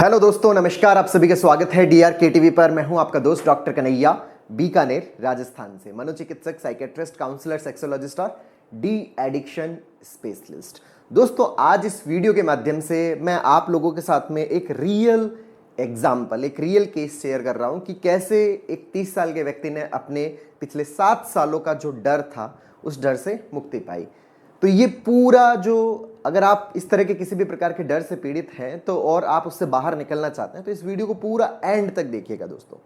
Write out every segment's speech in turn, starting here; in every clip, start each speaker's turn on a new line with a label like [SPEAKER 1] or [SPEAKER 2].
[SPEAKER 1] Hello दोस्तों, नमस्कार। आप सभी का स्वागत है DRK टीवी पर। मैं हूं आपका दोस्त डॉक्टर कन्हैया, बीकानेर राजस्थान से, मनोचिकित्सक, साइकेट्रिस्ट, काउंसलर, सेक्सोलॉजिस्ट और डी एडिक्शन स्पेशलिस्ट। दोस्तों, आज इस वीडियो के माध्यम से मैं आप लोगों के साथ में एक रियल एग्जाम्पल, एक रियल केस शेयर कर रहा हूं कि कैसे एक 30 साल के व्यक्ति ने अपने पिछले 7 सालों का जो डर था, उस डर से मुक्ति पाई। तो ये पूरा जो, अगर आप इस तरह के किसी भी प्रकार के डर से पीड़ित हैं तो और आप उससे बाहर निकलना चाहते हैं तो इस वीडियो को पूरा एंड तक देखिएगा दोस्तों।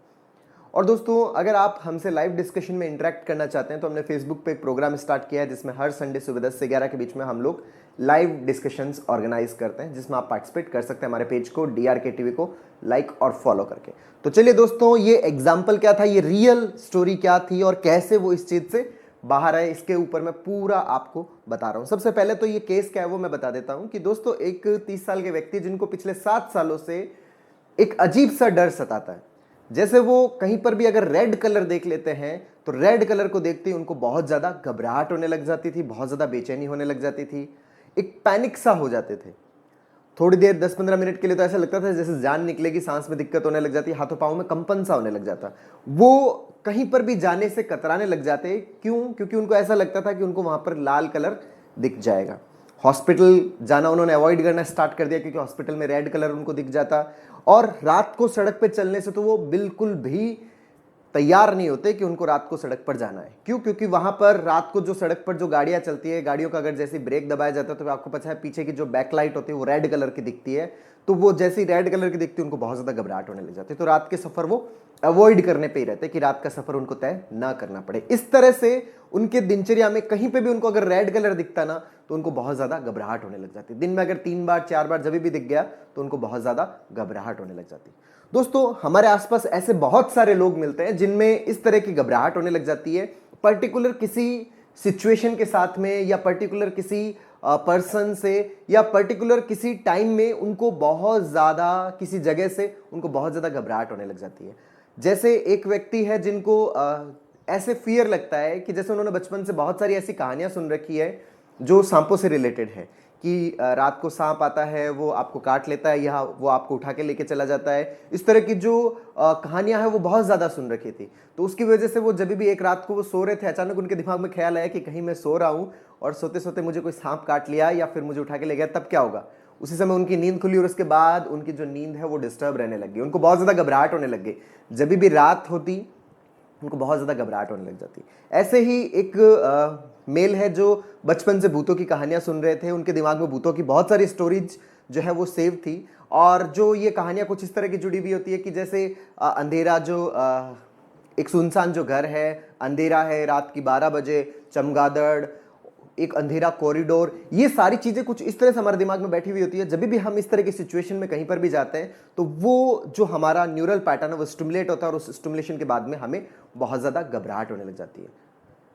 [SPEAKER 1] और दोस्तों, अगर आप हमसे लाइव डिस्कशन में इंटरेक्ट करना चाहते हैं तो हमने फेसबुक पे एक प्रोग्राम स्टार्ट किया है जिसमें हर संडे सुबह 10 से 11 के बीच में हम लोग लाइव डिस्कशंस ऑर्गेनाइज करते हैं, जिसमें आप पार्टिसिपेट कर सकते हैं हमारे पेज को, DRK टीवी को लाइक और फॉलो करके। तो चलिए दोस्तों, ये एग्जाम्पल क्या था, ये रियल स्टोरी क्या थी और कैसे वो इस चीज से बाहर आए, इसके ऊपर मैं पूरा आपको बता रहा हूं। सबसे पहले तो ये केस क्या है वो मैं बता देता हूं कि दोस्तों, एक 30 साल के व्यक्ति जिनको पिछले 7 सालों से एक अजीब सा डर सताता है। जैसे वो कहीं पर भी अगर रेड कलर देख लेते हैं तो रेड कलर को देखते ही उनको बहुत ज्यादा घबराहट होने लग जाती थी, बहुत ज्यादा बेचैनी होने लग जाती थी, एक पैनिक सा हो जाते थे। थोड़ी देर 10-15 मिनट के लिए तो ऐसा लगता था जैसे जान निकलेगी, सांस में दिक्कत होने लग जाती, हाथों पांव में कंपन सा होने लग जाता। वो कहीं पर भी जाने से कतराने लग जाते। क्यों? क्योंकि उनको ऐसा लगता था कि उनको वहां पर लाल कलर दिख जाएगा। हॉस्पिटल जाना उन्होंने अवॉइड करना स्टार्ट कर दिया क्योंकि हॉस्पिटल में रेड कलर उनको दिख जाता। और रात को सड़क पे चलने से तो वो बिल्कुल भी तैयार नहीं होते कि उनको रात को सड़क पर जाना है। क्यों? क्योंकि वहां पर रात को जो सड़क पर जो गाड़ियां चलती है, गाड़ियों का अगर जैसे ब्रेक दबाया जाता है तो आपको पता है पीछे की जो बैकलाइट होती है वो रेड कलर की दिखती है। तो वो जैसी रेड कलर की दिखती है उनको बहुत ज्यादा घबराहट होने लग जाती है। तो रात के सफर वो अवॉइड करने पे ही रहते कि रात का सफर उनको तय ना करना पड़े। इस तरह से उनके दिनचर्या में कहीं पे भी उनको अगर रेड कलर दिखता ना तो उनको बहुत ज्यादा घबराहट होने लग जाती। दिन में अगर 3 बार 4 बार जब भी दिख गया तो उनको बहुत ज्यादा घबराहट होने लग जाती। दोस्तों, हमारे आसपास ऐसे बहुत सारे लोग मिलते हैं जिनमें इस तरह की घबराहट होने लग जाती है, पर्टिकुलर किसी सिचुएशन के साथ में या पर्टिकुलर किसी पर्सन से या पर्टिकुलर किसी टाइम में उनको बहुत ज्यादा किसी जगह से उनको बहुत ज्यादा घबराहट होने लग जाती है। जैसे एक व्यक्ति है जिनको ऐसे फियर लगता है कि जैसे उन्होंने बचपन से बहुत सारी ऐसी कहानियां सुन रखी है जो सांपों से रिलेटेड है कि रात को सांप आता है, वो आपको काट लेता है या वो आपको उठा के लेके चला जाता है। इस तरह की जो कहानियां हैं वो बहुत ज्यादा सुन रखी थी। तो उसकी वजह से वो जब भी एक रात को वो सो रहे थे, अचानक उनके दिमाग में ख्याल आया कि कहीं मैं सो रहा हूं और सोते सोते मुझे कोई सांप काट लिया या फिर मुझे उठा के ले गया, तब क्या होगा। उसी समय उनकी नींद खुली और उसके बाद उनकी जो नींद है वो डिस्टर्ब रहने लगी, उनको बहुत ज्यादा घबराहट होने लग गई। जब भी रात होती उनको बहुत ज्यादा घबराहट होने लग जाती। ऐसे ही एक मेल है जो बचपन से भूतों की कहानियां सुन रहे थे, उनके दिमाग में भूतों की बहुत सारी स्टोरीज जो है वो सेव थी। और जो ये कहानियां कुछ इस तरह की जुड़ी हुई होती है कि जैसे अंधेरा जो एक सुनसान जो घर है, अंधेरा है, रात की 12 बजे, चमगादड़, एक अंधेरा कॉरिडोर, ये सारी चीजें कुछ इस तरह से हमारे दिमाग में बैठी हुई होती है। जब भी हम इस तरह की सिचुएशन में कहीं पर भी जाते हैं तो वो जो हमारा न्यूरल पैटर्न है वो स्टिमुलेट होता है और उस स्टिमुलेशन के बाद में हमें बहुत ज्यादा घबराहट होने लग जाती है,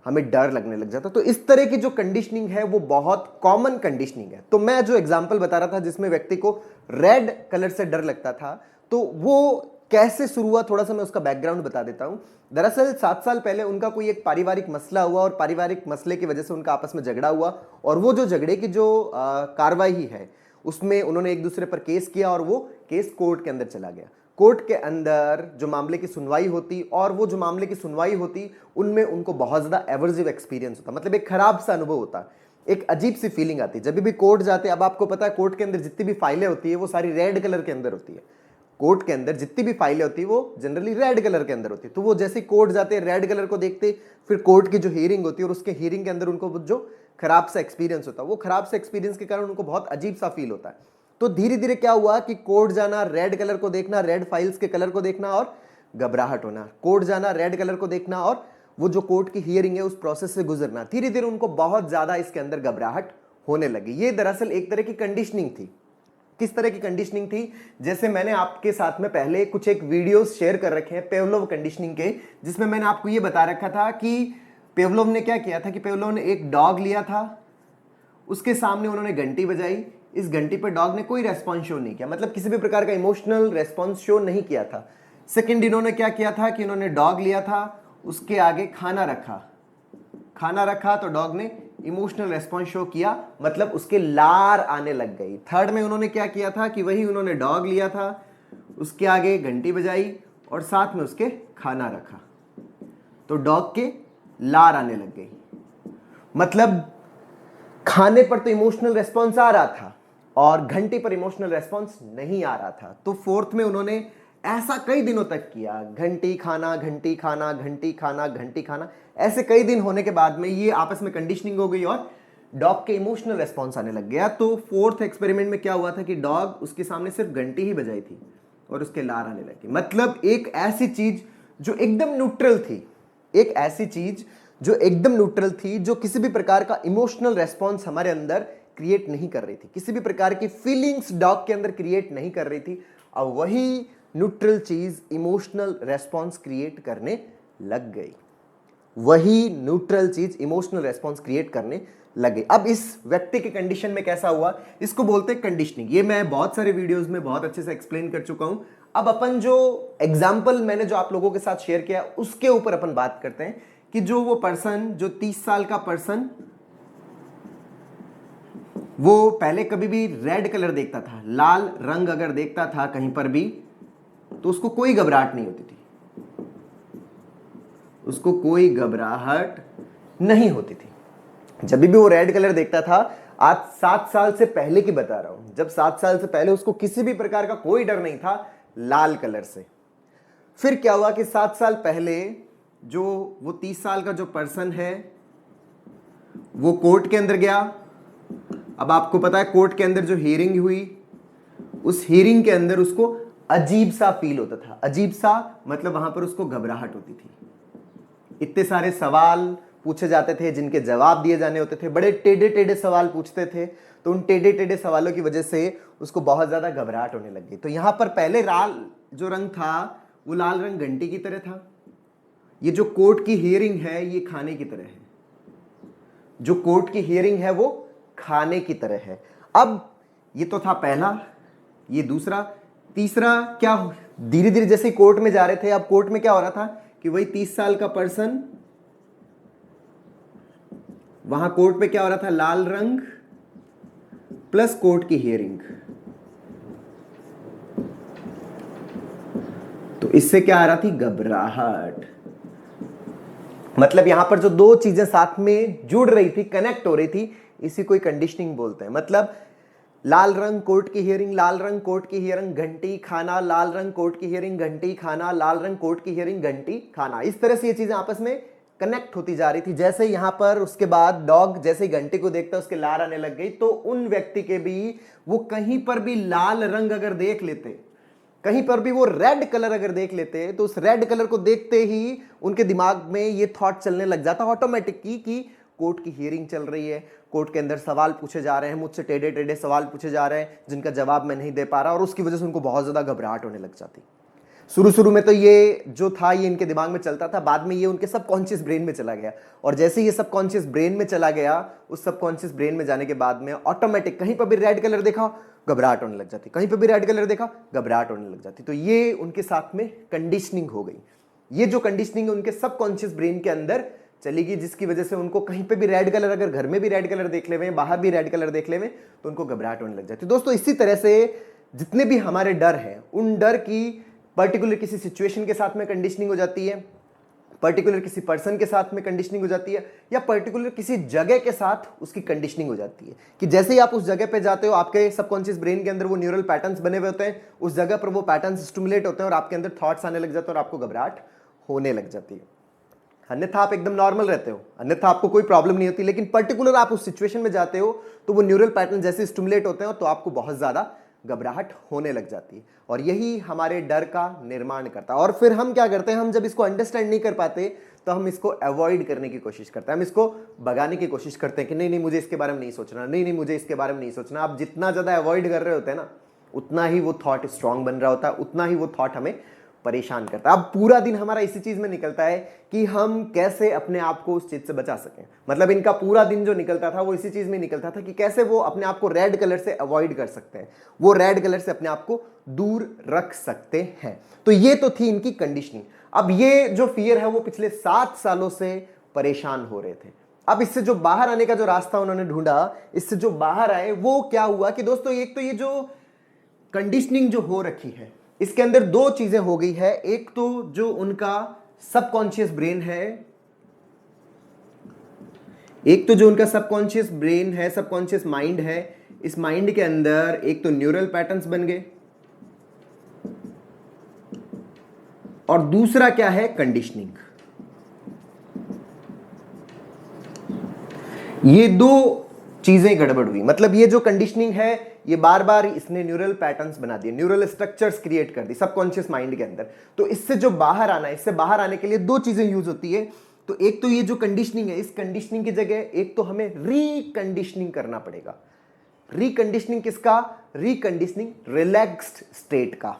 [SPEAKER 1] हमें डर लगने लग जाता है। तो इस तरह की जो कंडीशनिंग है वो बहुत कॉमन कंडीशनिंग है। तो मैं जो एग्जांपल बता रहा था जिसमें व्यक्ति को रेड कलर से डर लगता था, तो वो कैसे शुरू हुआ, थोड़ा सा मैं उसका बैकग्राउंड बता देता हूं। दरअसल 7 साल पहले उनका कोई एक पारिवारिक मसला हुआ और पारिवारिक मसले की वजह से उनका आपस में झगड़ा हुआ और वो जो झगड़े की जो कार्रवाई है उसमें उन्होंने एक दूसरे पर केस किया और वो केस कोर्ट के अंदर चला गया। कोर्ट के अंदर जो मामले की सुनवाई होती और वो जो मामले की सुनवाई होती उनमें उनको बहुत ज्यादा एवर्सिव एक्सपीरियंस होता, मतलब एक खराब सा अनुभव होता, एक अजीब सी फीलिंग आती जब भी कोर्ट जाते। अब आपको पता है कोर्ट के अंदर जितनी भी फाइलें होती है वो सारी रेड कलर के अंदर होती है। कोर्ट के अंदर जितनी भी फाइलें होती है वो जनरली रेड कलर के अंदर होती है। तो वो जैसे कोर्ट जाते हैं रेड कलर को देखते, फिर कोर्ट की जो हियरिंग होती है और उसके हियरिंग के अंदर उनको जो खराब सा एक्सपीरियंस होता है वो खराब सा एक्सपीरियंस के कारण उनको बहुत अजीब सा फील होता है। तो धीरे धीरे क्या हुआ कि कोर्ट जाना, रेड कलर को देखना, रेड फाइल्स के कलर को देखना और घबराहट होना, कोर्ट जाना, रेड कलर को देखना और वो जो कोर्ट की हियरिंग है उस प्रोसेस से गुजरना, धीरे धीरे उनको बहुत ज्यादा इसके अंदर घबराहट होने लगी। ये दरअसल एक तरह की कंडीशनिंग थी। किस तरह की कंडीशनिंग थी? जैसे मैंने आपके साथ में पहले कुछ एक वीडियोस शेयर कर रखे हैं पेवलोव कंडीशनिंग के, जिसमें मैंने आपको ये बता रखा था कि पेवलोव ने क्या किया था कि पेवलोव ने एक डॉग लिया था, उसके सामने उन्होंने घंटी बजाई, इस घंटी पर डॉग ने कोई रेस्पॉन्स शो नहीं किया, मतलब किसी भी प्रकार का इमोशनल रेस्पॉन्स शो नहीं किया था। सेकंड, इन्होंने क्या किया था कि इन्होंने डॉग लिया था, उसके आगे खाना रखा, खाना रखा तो डॉग ने इमोशनल रेस्पॉन्स शो किया, मतलब उसके लार आने लग गई। थर्ड में उन्होंने क्या किया था कि वही उन्होंने डॉग लिया था, उसके आगे घंटी बजाई और साथ में उसके खाना रखा, तो डॉग के लार आने लग गई। मतलब खाने पर तो इमोशनल रेस्पॉन्स आ रहा था और घंटी पर इमोशनल रेस्पॉन्स नहीं आ रहा था। तो फोर्थ में उन्होंने ऐसा कई दिनों तक किया, घंटी खाना, घंटी खाना, घंटी खाना, घंटी खाना। ऐसे कई दिन होने के बाद में ये आपस में कंडीशनिंग हो गई और डॉग के इमोशनल रेस्पॉन्स आने लग गया। तो फोर्थ एक्सपेरिमेंट में क्या हुआ था कि डॉग उसके सामने सिर्फ घंटी ही बजाई थी और उसके लार आने लगी। मतलब एक ऐसी चीज जो एकदम न्यूट्रल थी, एक ऐसी चीज जो एकदम न्यूट्रल थी, जो किसी भी प्रकार का इमोशनल रेस्पॉन्स हमारे अंदर क्रिएट नहीं कर रही थी, किसी भी प्रकार की फीलिंग्स डॉग के अंदर क्रिएट नहीं कर रही थी, और वही न्यूट्रल चीज इमोशनल रेस्पॉन्स क्रिएट करने लग गई। वही न्यूट्रल चीज इमोशनल रेस्पॉन्स क्रिएट करने लगे। अब इस व्यक्ति के कंडीशन में कैसा हुआ, इसको बोलते हैं कंडीशनिंग। ये मैं बहुत सारे वीडियोस में बहुत अच्छे से एक्सप्लेन कर चुका हूं। अब अपन जो एग्जाम्पल मैंने जो आप लोगों के साथ शेयर किया उसके ऊपर अपन बात करते हैं कि जो वो पर्सन, जो 30 साल का पर्सन, वो पहले कभी भी रेड कलर देखता था, लाल रंग अगर देखता था कहीं पर भी, तो उसको कोई घबराहट नहीं होती थी, उसको कोई घबराहट नहीं होती थी। जब भी वो रेड कलर देखता था, आज 7 साल से पहले की बता रहा हूं, जब 7 साल से पहले उसको किसी भी प्रकार का कोई डर नहीं था लाल कलर से। फिर क्या हुआ कि 7 साल पहले जो वो 30 साल का जो पर्सन है वो कोर्ट के अंदर गया। अब आपको पता है कोर्ट के अंदर जो हियरिंग हुई, उस हियरिंग के अंदर उसको अजीब सा फील होता था। अजीब सा मतलब वहां पर उसको घबराहट होती थी। इतने सारे सवाल पूछे जाते थे जिनके जवाब दिए जाने होते थे, बड़े टेढ़े टेढ़े सवाल पूछते थे, तो उन टेढ़े टेढ़े सवालों की वजह से उसको बहुत ज्यादा घबराहट होने लग गई। तो यहां पर पहले लाल जो रंग था वो लाल रंग घंटी की तरह था। ये जो कोर्ट की हियरिंग है ये खाने की तरह है, जो कोर्ट की हियरिंग है वो खाने की तरह है। अब ये तो था पहला, ये दूसरा, तीसरा क्या, धीरे धीरे जैसे कोर्ट में जा रहे थे, अब कोर्ट में क्या हो रहा था कि वही 30 साल का पर्सन, वहां कोर्ट में क्या हो रहा था, लाल रंग प्लस कोर्ट की हियरिंग, तो इससे क्या आ रहा थी, घबराहट। मतलब यहां पर जो दो चीजें साथ में जुड़ रही थी, कनेक्ट हो रही थी, इसी कोई कंडीशनिंग बोलते हैं। मतलब लाल रंग कोर्ट की हियरिंग, लाल रंग कोर्ट की हियरिंग, घंटी खाना, लाल रंग कोर्ट की हियरिंग, घंटी खाना, लाल रंग कोर्ट की हियरिंग, घंटी खाना। इस तरह से ये चीजें आपस में कनेक्ट होती जा रही थी। जैसे यहां पर उसके बाद डॉग जैसे ही घंटी को देखता उसके लार आने लग गई, तो उन व्यक्ति के भी वो कहीं पर भी लाल रंग अगर देख लेते, कहीं पर भी वो रेड कलर अगर देख लेते, तो उस रेड कलर को देखते ही उनके दिमाग में ये थॉट चलने लग जाता ऑटोमेटिक कि कोर्ट की हियरिंग चल रही है, कोर्ट के अंदर सवाल पूछे जा रहे हैं, मुझसे टेढ़े टेढ़े सवाल पूछे जा रहे हैं जिनका जवाब मैं नहीं दे पा रहा, और उसकी वजह से उनको बहुत ज्यादा घबराहट होने लग जाती। शुरू में तो ये जो था ये इनके दिमाग में चलता था, बाद में ये उनके सबकॉन्शियस ब्रेन में चला गया, और जैसे ये सबकॉन्शियस ब्रेन में चला गया, उस सबकॉन्शियस ब्रेन में जाने के बाद में ऑटोमेटिक कहीं पर भी रेड कलर देखा घबराहट होने लग जाती, कहीं पर भी रेड कलर देखा घबराहट होने लग जाती। तो ये उनके साथ में कंडीशनिंग हो गई। ये जो कंडीशनिंग है उनके सबकॉन्शियस ब्रेन के अंदर चली गई, जिसकी वजह से उनको कहीं पे भी रेड कलर, अगर घर में भी रेड कलर देख ले, बाहर भी रेड कलर देख ले, तो उनको घबराहट होने लग जाती है। दोस्तों इसी तरह से जितने भी हमारे डर हैं, उन डर की पर्टिकुलर किसी सिचुएशन के साथ में कंडीशनिंग हो जाती है, पर्टिकुलर किसी पर्सन के साथ में कंडीशनिंग हो जाती है, या पर्टिकुलर किसी जगह के साथ उसकी कंडीशनिंग हो जाती है कि जैसे ही आप उस जगह पे जाते हो, आपके सबकॉन्शियस ब्रेन के अंदर वो न्यूरल पैटर्न्स बने हुए होते हैं, उस जगह पर वो पैटर्न्स स्टिमुलेट होते हैं और आपके अंदर थॉट्स आने लग जाते हैं और आपको घबराहट होने लग जाती है। अन्यथा आप एकदम नॉर्मल रहते हो, अन्यथा आपको कोई प्रॉब्लम नहीं होती, लेकिन पर्टिकुलर आप उस सिचुएशन में जाते हो तो वो न्यूरल पैटर्न जैसे स्टिमुलेट होते हैं तो आपको बहुत ज्यादा घबराहट होने लग जाती है, और यही हमारे डर का निर्माण करता है। और फिर हम क्या करते हैं, हम जब इसको अंडरस्टैंड नहीं कर पाते तो हम इसको अवॉइड करने की कोशिश करते हैं, हम इसको भगाने की कोशिश करते हैं कि नहीं मुझे इसके बारे में नहीं सोचना, नहीं मुझे इसके बारे में नहीं सोचना। आप जितना ज्यादा अवॉइड कर रहे होते हैं ना, उतना ही वो थॉट स्ट्रांग बन रहा होता है, उतना ही वो थॉट हमें परेशान करता है। अब पूरा दिन हमारा इसी चीज में निकलता है कि हम कैसे अपने आप को उस चीज से बचा सकें। मतलब इनका पूरा दिन जो निकलता था वो इसी चीज में निकलता था कि कैसे वो अपने आप को रेड कलर से अवॉइड कर सकते हैं, वो रेड कलर से अपने आप को दूर रख सकते हैं। तो ये तो थी इनकी कंडीशनिंग। अब ये जो फियर है वो पिछले 7 सालों से परेशान हो रहे थे। अब इससे जो बाहर आने का जो रास्ता उन्होंने ढूंढा, इससे जो बाहर आए वो क्या हुआ कि दोस्तों एक तो ये जो कंडीशनिंग जो हो रखी है, इसके अंदर दो चीजें हो गई है, एक तो जो उनका सबकॉन्शियस ब्रेन है, एक तो जो उनका सबकॉन्शियस ब्रेन है, सबकॉन्शियस माइंड है, इस माइंड के अंदर एक तो न्यूरल पैटर्न्स बन गए और दूसरा क्या है, कंडीशनिंग। ये दो चीजें गड़बड़ हुई। मतलब ये जो कंडीशनिंग है, ये बार बार इसने न्यूरल पैटर्न्स बना दिए, न्यूरल स्ट्रक्चर्स क्रिएट कर दी सबकॉन्शियस माइंड के अंदर। तो इससे जो बाहर आना है, इससे बाहर आने के लिए दो चीजें यूज होती है। तो एक तो ये जो कंडीशनिंग है, इस कंडीशनिंग की जगह एक तो हमें रिकंडीशनिंग करना पड़ेगा। रिकंडीशनिंग किसका? रिकंडीशनिंग रिलैक्स्ड स्टेट का।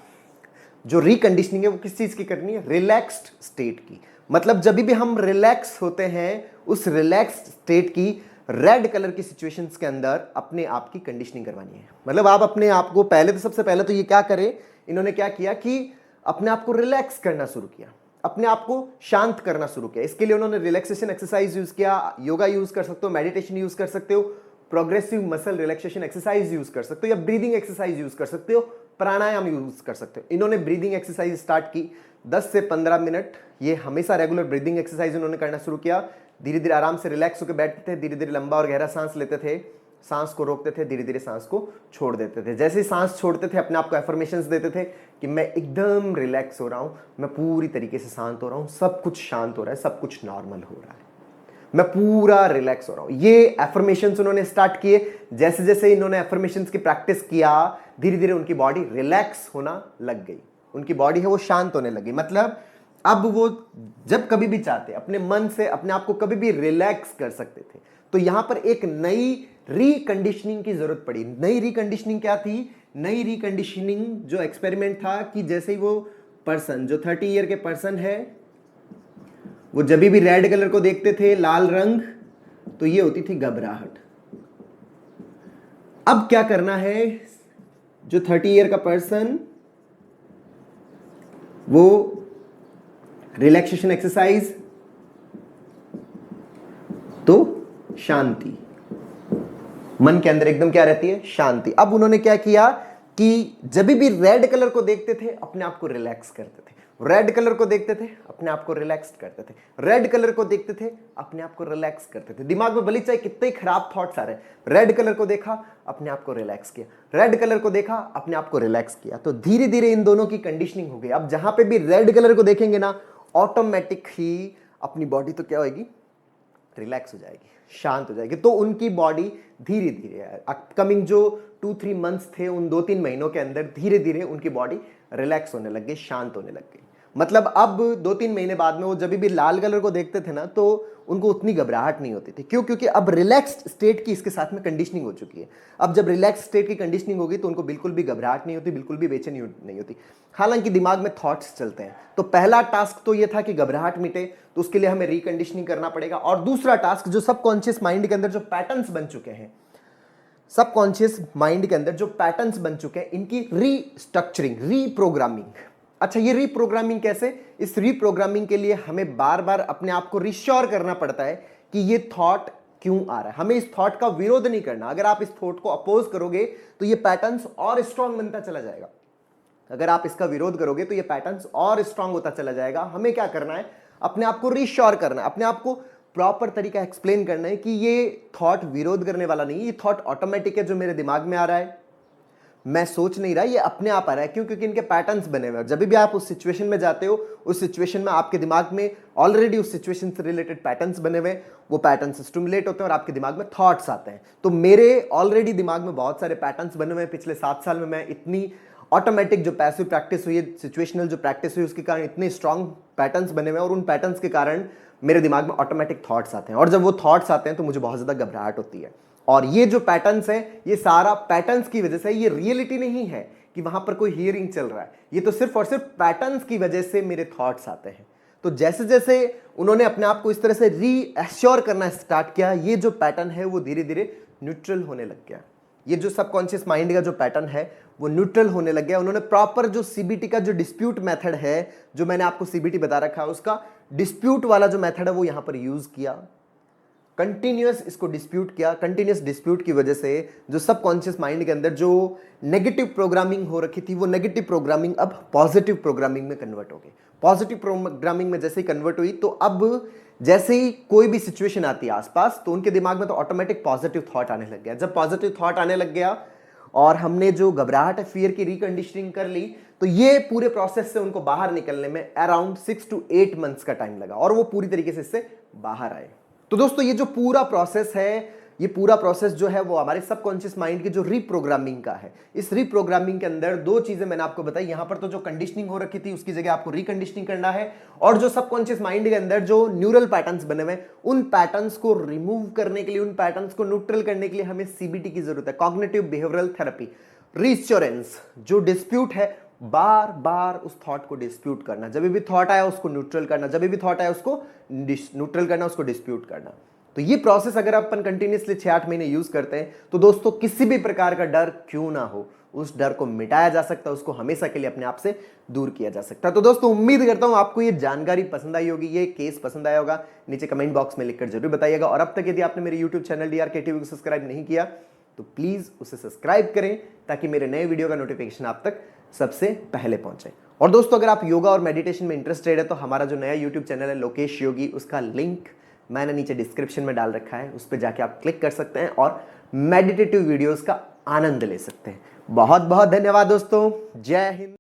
[SPEAKER 1] जो रिकंडीशनिंग है वो किस चीज की करनी है? रिलैक्स्ड स्टेट की। मतलब जब भी हम रिलैक्स होते हैं, उस रिलैक्स्ड स्टेट की रेड कलर की सिचुएशंस के अंदर अपने आप की कंडीशनिंग करवानी है। मतलब आप अपने आप को पहले तो सबसे पहले तो ये क्या करें, इन्होंने क्या किया कि अपने आप को रिलैक्स करना शुरू किया, अपने आप को शांत करना शुरू किया। इसके लिए उन्होंने रिलैक्सेशन एक्सरसाइज यूज किया, योगा यूज कर सकते हो, मेडिटेशन यूज कर सकते हो, progressive muscle relaxation exercise use कर सकते हो, या ब्रीदिंग एक्सरसाइज यूज कर सकते हो, प्राणायाम यूज कर सकते हो। इन्होंने ब्रीदिंग एक्सरसाइज स्टार्ट की 10 से 15 मिनट, ये हमेशा रेगुलर ब्रीदिंग एक्सरसाइज उन्होंने करना शुरू किया। धीरे धीरे आराम से रिलैक्स होकर बैठते थे, धीरे धीरे लंबा और गहरा सांस लेते थे, सांस को रोकते थे, धीरे धीरे सांस को छोड़ देते थे। जैसे ही सांस छोड़ते थे, अपने आप को एफर्मेशंस देते थे कि मैं एकदम रिलैक्स हो रहा हूं, मैं पूरी तरीके से शांत हो रहा हूं, सब कुछ शांत हो रहा है, सब कुछ नॉर्मल हो रहा है, मैं पूरा रिलैक्स हो रहा हूं। ये एफर्मेशंस उन्होंने स्टार्ट किए। जैसे जैसे इन्होंने एफर्मेशंस की प्रैक्टिस किया, धीरे धीरे उनकी बॉडी रिलैक्स होना लग गई, उनकी बॉडी है वो शांत होने लगी। मतलब अब वो जब कभी भी चाहते अपने मन से अपने आप को कभी भी रिलैक्स कर सकते थे। तो यहां पर एक नई रिकंडीशनिंग की जरूरत पड़ी। नई रिकंडीशनिंग क्या थी? नई रिकंडीशनिंग जो एक्सपेरिमेंट था कि जैसे ही वो पर्सन जो 30 ईयर के पर्सन है, वो जब भी रेड कलर को देखते थे, लाल रंग, तो ये होती थी घबराहट। अब क्या करना है, जो 30 ईयर का पर्सन, वो रिलैक्सेशन एक्सरसाइज, तो शांति, मन के अंदर एकदम क्या रहती है? शांति। अब उन्होंने क्या किया कि जब भी रेड कलर को देखते थे, अपने आप को रिलैक्स करते थे, रेड कलर को देखते थे, अपने आप को रिलैक्स करते थे, रेड कलर को देखते थे, अपने आप को रिलैक्स करते थे। दिमाग में भले चाहे कितने खराब थॉट्स आ रहे हैं, रेड कलर को देखा, अपने आप को रिलैक्स किया, रेड कलर को देखा, अपने आप को रिलैक्स किया। तो धीरे धीरे इन दोनों की कंडीशनिंग हो गई। अब जहां पे भी रेड कलर को देखेंगे ना, ऑटोमेटिक ही अपनी बॉडी तो क्या होगी? रिलैक्स हो जाएगी, शांत हो जाएगी। तो उनकी बॉडी धीरे धीरे, अपकमिंग जो 2-3 मंथ्स थे, उन 2-3 महीनों के अंदर धीरे धीरे उनकी बॉडी रिलैक्स होने लग गई, शांत होने लग गई। मतलब अब 2-3 महीने बाद में वो जब भी लाल कलर को देखते थे ना, तो उनको उतनी घबराहट नहीं होती थी। क्यों? क्योंकि अब रिलैक्स्ड स्टेट की इसके साथ में कंडीशनिंग हो चुकी है। अब जब रिलैक्स स्टेट की कंडीशनिंग होगी तो उनको बिल्कुल भी घबराहट नहीं होती, बिल्कुल भी बेचैनी नहीं होती। हालांकि दिमाग में थॉट्स चलते हैं। तो पहला टास्क तो ये था कि घबराहट मिटे, तो उसके लिए हमें रिकंडीशनिंग करना पड़ेगा। और दूसरा टास्क, जो सबकॉन्शियस माइंड के अंदर जो पैटर्न्स बन चुके हैं, सबकॉन्शियस माइंड के अंदर जो पैटर्न्स बन चुके हैं, इनकी रीस्ट्रक्चरिंग, रीप्रोग्रामिंग। अच्छा, ये रीप्रोग्रामिंग कैसे? इस रीप्रोग्रामिंग के लिए हमें बार बार अपने आप को रिश्योर करना पड़ता है कि ये थॉट क्यों आ रहा है। हमें इस थॉट का विरोध नहीं करना। अगर आप इस थॉट को अपोज करोगे तो ये पैटर्न्स और स्ट्रांग बनता चला जाएगा। अगर आप इसका विरोध करोगे तो ये पैटर्न्स और स्ट्रांग होता चला जाएगा। हमें क्या करना है? अपने आप को रिश्योर करना है, अपने आप को प्रॉपर तरीका एक्सप्लेन करना है कि ये थॉट विरोध करने वाला नहीं है, ये थॉट ऑटोमेटिक है, जो मेरे दिमाग में आ रहा है, मैं सोच नहीं रहा, ये अपने आप आ रहा है। क्यों? क्योंकि इनके पैटर्न्स बने हुए हैं। जब भी आप उस सिचुएशन में जाते हो, उस सिचुएशन में आपके दिमाग में ऑलरेडी उस सिचुएशन से रिलेटेड पैटर्न्स बने हुए हैं, वो पैटर्न्स स्टिमुलेट होते हैं और आपके दिमाग में थॉट्स आते हैं। तो मेरे ऑलरेडी दिमाग में बहुत सारे पैटर्न्स बने हुए हैं। पिछले 7 साल में मैं इतनी ऑटोमेटिक जो पैसिव प्रैक्टिस हुई है, सिचुएशनल जो प्रैक्टिस हुई, उसके कारण इतने स्ट्रांग पैटर्न्स बने हुए हैं और उन पैटर्न्स के कारण मेरे दिमाग में ऑटोमेटिक थॉट्स आते हैं। और जब वो थॉट्स आते हैं तो मुझे बहुत ज्यादा घबराहट होती है। और ये जो पैटर्न्स है, ये सारा पैटर्न्स की वजह से, ये रियलिटी नहीं है कि वहां पर कोई हियरिंग चल रहा है। ये तो सिर्फ और सिर्फ पैटर्न्स की वजह से मेरे थॉट्स आते हैं। तो जैसे जैसे उन्होंने अपने आप को इस तरह से रीएश्योर करना स्टार्ट किया, ये जो पैटर्न है वो धीरे धीरे न्यूट्रल होने लग गया। ये जो सबकॉन्शियस माइंड का जो पैटर्न है वो न्यूट्रल होने लग गया। उन्होंने प्रॉपर जो सीबीटी का जो डिस्प्यूट मेथड है, जो मैंने आपको सीबीटी बता रखा है, उसका डिस्प्यूट वाला जो मेथड है वो यहां पर यूज किया। कंटिन्यूस इसको डिस्प्यूट किया। कंटिन्यूस डिस्प्यूट की वजह से जो सबकॉन्शियस माइंड के अंदर जो नेगेटिव प्रोग्रामिंग हो रखी थी, वो नेगेटिव प्रोग्रामिंग अब पॉजिटिव प्रोग्रामिंग में कन्वर्ट हो गई। पॉजिटिव प्रोग्रामिंग में जैसे ही कन्वर्ट हुई तो अब जैसे ही कोई भी सिचुएशन आती है आसपास, तो उनके दिमाग में तो ऑटोमेटिक पॉजिटिव थॉट आने लग गया। जब पॉजिटिव थॉट आने लग गया और हमने जो घबराहट है, फियर की रिकंडीशनिंग कर ली, तो ये पूरे प्रोसेस से उनको बाहर निकलने में अराउंड 6 to 8 मंथ्स का टाइम लगा और वो पूरी तरीके से इससे बाहर आए। तो दोस्तों ये जो पूरा प्रोसेस है, ये पूरा प्रोसेस जो है वो हमारे सबकॉन्शियस माइंड की जो रीप्रोग्रामिंग का है। इस रीप्रोग्रामिंग के अंदर दो चीजें मैंने आपको बताई। यहां पर तो जो कंडीशनिंग हो रखी थी उसकी जगह आपको रिकंडीशनिंग करना है, और जो सबकॉन्शियस माइंड के अंदर जो न्यूरल पैटर्न्स बने हुए उन पैटर्न्स को रिमूव करने के लिए, उन पैटर्न्स को न्यूट्रल करने के लिए हमें सीबीटी की जरूरत है, कॉग्निटिव बिहेवियरल थेरेपी। रीअश्योरेंस, जो डिस्प्यूट है, बार बार उस थॉट को डिस्प्यूट करना, जब भी थॉट आया उसको न्यूट्रल करना, जब भी थॉट आया उसको न्यूट्रल करना, उसको डिस्प्यूट करना। तो ये प्रोसेस अगर अपन कंटिन्यूसली 6-8 महीने यूज करते हैं तो दोस्तों किसी भी प्रकार का डर क्यों ना हो, उस डर को मिटाया जा सकता है, उसको हमेशा के लिए अपने आप से दूर किया जा सकता है। तो दोस्तों उम्मीद करता हूं आपको ये जानकारी पसंद आई होगी, ये केस पसंद आया होगा। नीचे कमेंट बॉक्स में लिखकर जरूर बताइएगा, और अब तक यदि आपने मेरे यूट्यूब चैनल DRK TV को सब्सक्राइब नहीं किया तो प्लीज उसे सब्सक्राइब करें, ताकि मेरे नए वीडियो का नोटिफिकेशन आप तक सबसे पहले पहुंचे। और दोस्तों अगर आप योगा और मेडिटेशन में इंटरेस्टेड है तो हमारा जो नया यूट्यूब चैनल है लोकेश योगी, उसका लिंक मैंने नीचे डिस्क्रिप्शन में डाल रखा है, उस पर जाके आप क्लिक कर सकते हैं और मेडिटेटिव वीडियोस का आनंद ले सकते हैं। बहुत बहुत धन्यवाद दोस्तों, जय हिंद।